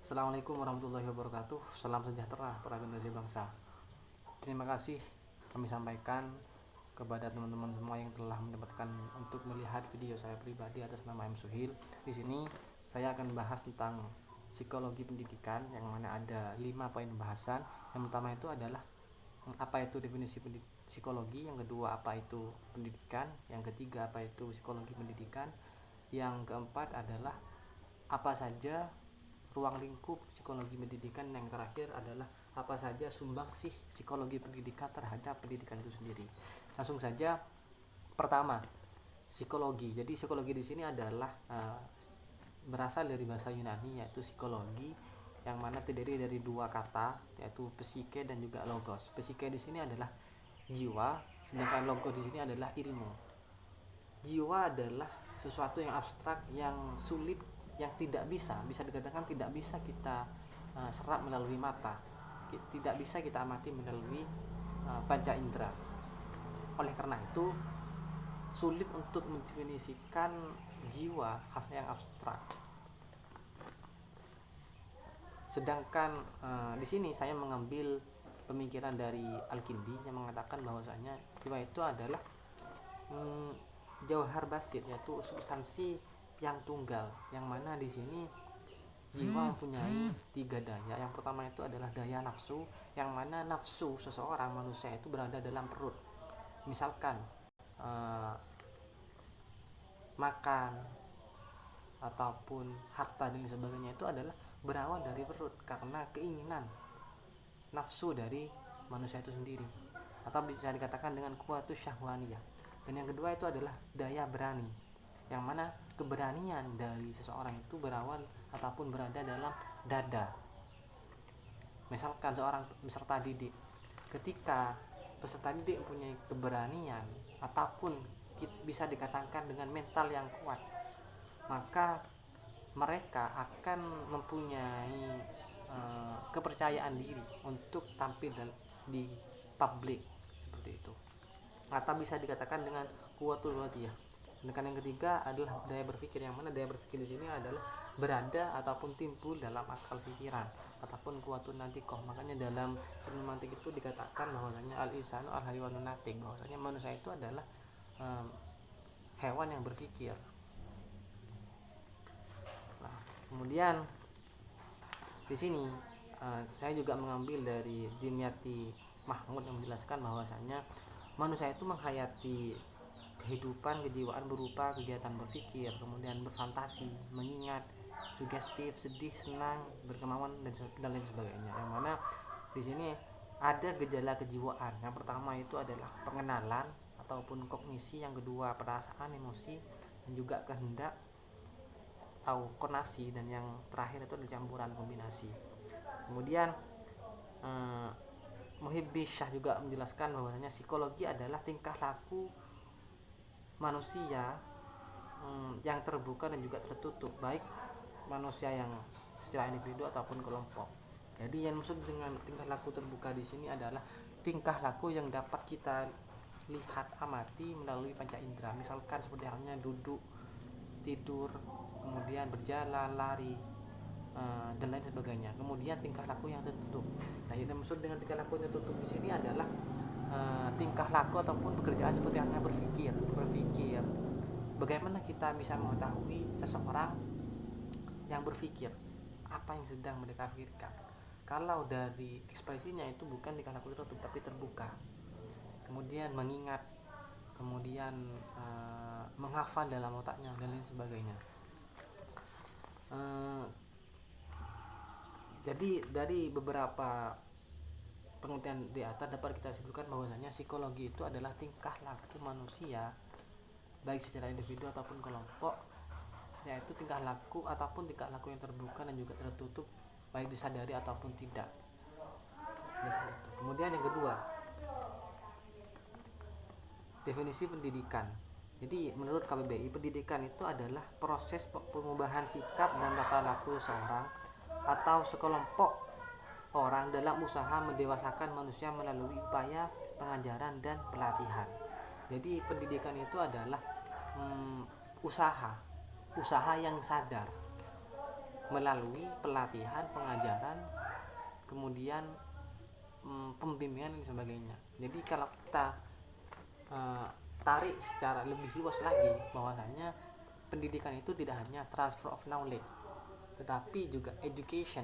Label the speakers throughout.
Speaker 1: Assalamualaikum warahmatullahi wabarakatuh. Salam sejahtera para generasi bangsa. Terima kasih kami sampaikan kepada teman-teman semua yang telah mendapatkan untuk melihat video saya pribadi atas nama M Suhil. Di sini saya akan bahas tentang psikologi pendidikan, yang mana ada 5 poin pembahasan. Yang pertama itu adalah apa itu definisi psikologi, yang kedua apa itu pendidikan, yang ketiga apa itu psikologi pendidikan, yang keempat adalah apa saja ruang lingkup psikologi pendidikan, yang terakhir adalah apa saja sumbangsih psikologi pendidikan terhadap pendidikan itu sendiri. Langsung saja, pertama, psikologi. Jadi psikologi di sini adalah berasal dari bahasa Yunani, yaitu psikologi, yang mana terdiri dari dua kata, yaitu psike dan juga logos. Psike di sini adalah jiwa, sedangkan logos di sini adalah ilmu. Jiwa adalah sesuatu yang abstrak, yang sulit, yang tidak bisa dikatakan tidak bisa kita serap melalui mata, tidak bisa kita amati melalui panca indera. Oleh karena itu sulit untuk mendefinisikan jiwa, hal yang abstrak. Sedangkan di sini saya mengambil pemikiran dari Al-Kindi yang mengatakan bahwasanya jiwa itu adalah jauhar basit, yaitu substansi yang tunggal, yang mana di sini jiwa mempunyai 3 daya. Yang pertama itu adalah daya nafsu, yang mana nafsu seseorang manusia itu berada dalam perut. Misalkan makan ataupun harta dan sebagainya itu adalah berawal dari perut, karena keinginan nafsu dari manusia itu sendiri, atau bisa dikatakan dengan quwwatus syahwaniyah. Dan yang kedua itu adalah daya berani, yang mana keberanian dari seseorang itu berawal ataupun berada dalam dada. Misalkan seorang peserta didik, ketika peserta didik mempunyai keberanian ataupun bisa dikatakan dengan mental yang kuat, maka mereka akan mempunyai kepercayaan diri untuk tampil di publik, seperti itu. Atau bisa dikatakan dengan quwwatul wadiyah. Dan yang ketiga adalah daya berpikir, yang mana daya berpikir di sini adalah berada ataupun timbul dalam akal pikiran ataupun quwwatun natiqah. Makanya dalam ilmu mantik itu dikatakan bahwasanya al-insanu al-hayawanun natiq, bahwasanya manusia itu adalah hewan yang berpikir. Nah, kemudian di sini saya juga mengambil dari Dimyati Mahmud yang menjelaskan bahwasanya manusia itu menghayati kehidupan kejiwaan berupa kegiatan berpikir, kemudian berfantasi, mengingat, sugestif, sedih, senang, berkemauan dan lain sebagainya. Yang mana di sini ada gejala kejiwaan. Yang pertama itu adalah pengenalan ataupun kognisi, yang kedua perasaan, emosi, dan juga kehendak atau konasi, dan yang terakhir itu campuran kombinasi. Kemudian Muhibbi Syah juga menjelaskan bahwasanya psikologi adalah tingkah laku manusia yang terbuka dan juga tertutup, baik manusia yang secara individu ataupun kelompok. Jadi yang maksud dengan tingkah laku terbuka di sini adalah tingkah laku yang dapat kita lihat amati melalui panca indera, misalkan seperti halnya duduk, tidur, kemudian berjalan, lari, dan lain sebagainya. Kemudian tingkah laku yang tertutup. Nah, yang maksud dengan tingkah laku yang tertutup di sini adalah tingkah laku ataupun pekerjaan seperti halnya berpikir. Bagaimana kita bisa mengetahui seseorang yang berpikir apa yang sedang mereka pikirkan? Kalau dari ekspresinya itu bukan tingkah laku tertutup tapi terbuka. Kemudian mengingat, kemudian menghafal dalam otaknya dan lain sebagainya. Jadi dari beberapa pengertian di atas dapat kita simpulkan bahwasanya psikologi itu adalah tingkah laku manusia baik secara individu ataupun kelompok, yaitu tingkah laku ataupun tingkah laku yang terbuka dan juga tertutup, baik disadari ataupun tidak. Kemudian yang kedua, definisi pendidikan. Jadi menurut KBBI, pendidikan itu adalah proses pengubahan sikap dan tata laku seorang atau sekelompok orang dalam usaha mendewasakan manusia melalui upaya pengajaran dan pelatihan. Jadi pendidikan itu adalah usaha yang sadar, melalui pelatihan, pengajaran, kemudian pembimbingan dan sebagainya. Jadi kalau kita tarik secara lebih luas lagi, bahwasanya pendidikan itu tidak hanya transfer of knowledge, tetapi juga educate,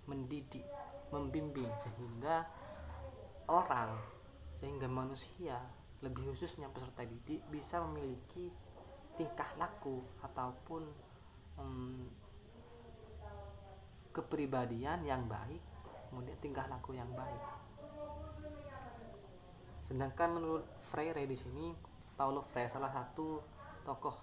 Speaker 1: mendidik, membimbing, sehingga manusia, lebih khususnya peserta didik, bisa memiliki tingkah laku ataupun kepribadian yang baik, kemudian tingkah laku yang baik. Sedangkan menurut Freire di sini, Paulo Freire, salah satu tokoh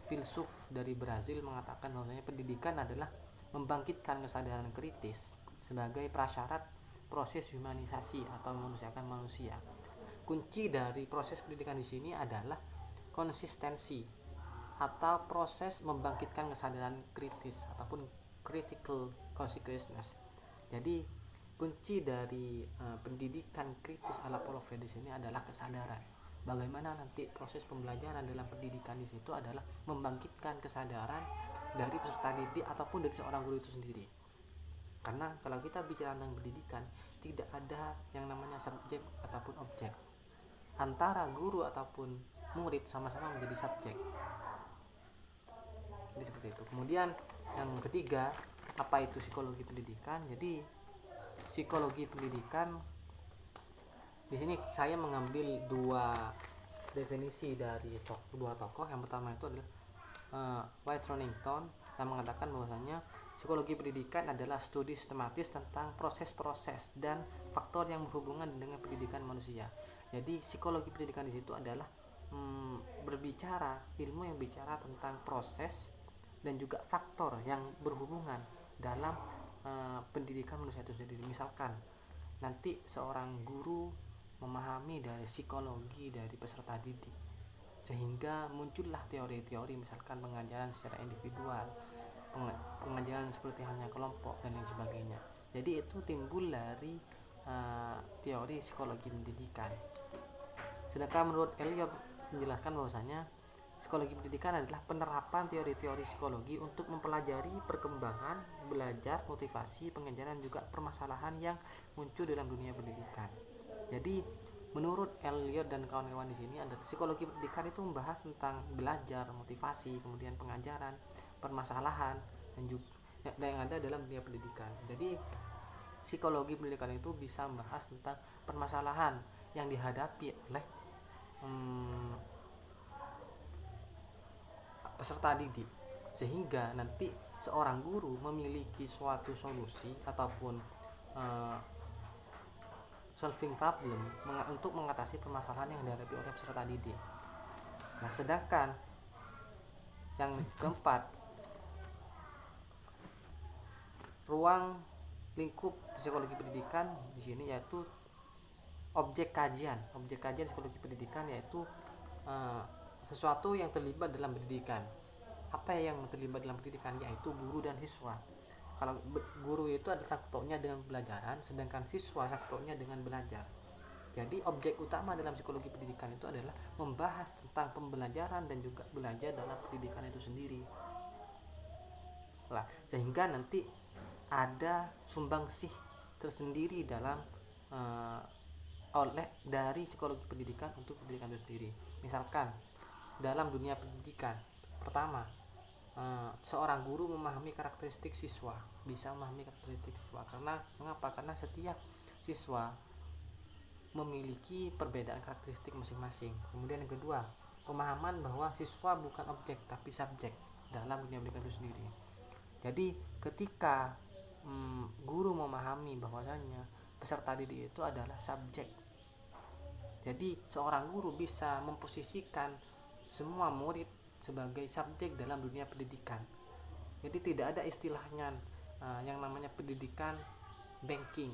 Speaker 1: filsuf dari Brazil, mengatakan bahwasanya pendidikan adalah membangkitkan kesadaran kritis sebagai prasyarat proses humanisasi atau memanusiakan manusia. Kunci dari proses pendidikan di sini adalah konsistensi atau proses membangkitkan kesadaran kritis ataupun critical consciousness. Jadi kunci dari pendidikan kritis ala Paulo Freire di sini adalah kesadaran. Bagaimana nanti proses pembelajaran dalam pendidikan di situ adalah membangkitkan kesadaran dari peserta didik ataupun dari seorang guru itu sendiri. Karena kalau kita bicara tentang pendidikan, tidak ada yang namanya subjek ataupun objek. Antara guru ataupun murid sama-sama menjadi subjek. Jadi seperti itu. Kemudian yang ketiga, apa itu psikologi pendidikan? Jadi psikologi pendidikan di sini saya mengambil dua definisi dari dua tokoh. Yang pertama itu adalah White Ronington yang mengatakan bahwasanya psikologi pendidikan adalah studi sistematis tentang proses-proses dan faktor yang berhubungan dengan pendidikan manusia. Jadi psikologi pendidikan di situ adalah berbicara, ilmu yang bicara tentang proses dan juga faktor yang berhubungan dalam pendidikan manusia itu sendiri. Misalkan nanti seorang guru memahami dari psikologi dari peserta didik, sehingga muncullah teori-teori, misalkan pengajaran secara individual, pengajaran seperti halnya kelompok dan lain sebagainya. Jadi itu timbul dari teori psikologi pendidikan. Sedangkan menurut Eliot menjelaskan bahwasanya psikologi pendidikan adalah penerapan teori-teori psikologi untuk mempelajari perkembangan, belajar, motivasi, pengajaran, juga permasalahan yang muncul dalam dunia pendidikan. Jadi menurut Eliot dan kawan-kawan di sini, ada psikologi pendidikan itu membahas tentang belajar, motivasi, kemudian pengajaran, permasalahan dan juga yang ada dalam dunia pendidikan. Jadi psikologi pendidikan itu bisa membahas tentang permasalahan yang dihadapi oleh peserta didik, sehingga nanti seorang guru memiliki suatu solusi ataupun solving problem untuk mengatasi permasalahan yang dihadapi oleh peserta didik. Nah, sedangkan yang keempat, ruang lingkup psikologi pendidikan di sini yaitu objek kajian. Objek kajian psikologi pendidikan yaitu sesuatu yang terlibat dalam pendidikan. Apa yang terlibat dalam pendidikan? Yaitu guru dan siswa. Kalau guru itu ada sangkut pautnya dengan pelajaran, sedangkan siswa sangkut pautnya dengan belajar. Jadi objek utama dalam psikologi pendidikan itu adalah membahas tentang pembelajaran dan juga belajar dalam pendidikan itu sendiri. Nah, sehingga nanti ada sumbangsih tersendiri dalam oleh dari psikologi pendidikan untuk pendidikan itu sendiri. Misalkan dalam dunia pendidikan, pertama, seorang guru memahami karakteristik siswa, bisa memahami karakteristik siswa. Karena mengapa? Karena setiap siswa memiliki perbedaan karakteristik masing-masing. Kemudian yang kedua, pemahaman bahwa siswa bukan objek tapi subjek dalam dunia pendidikan itu sendiri. Jadi ketika guru memahami bahwasanya peserta didik itu adalah subjek, jadi seorang guru bisa memposisikan semua murid sebagai subjek dalam dunia pendidikan. Jadi tidak ada istilahnya yang namanya pendidikan banking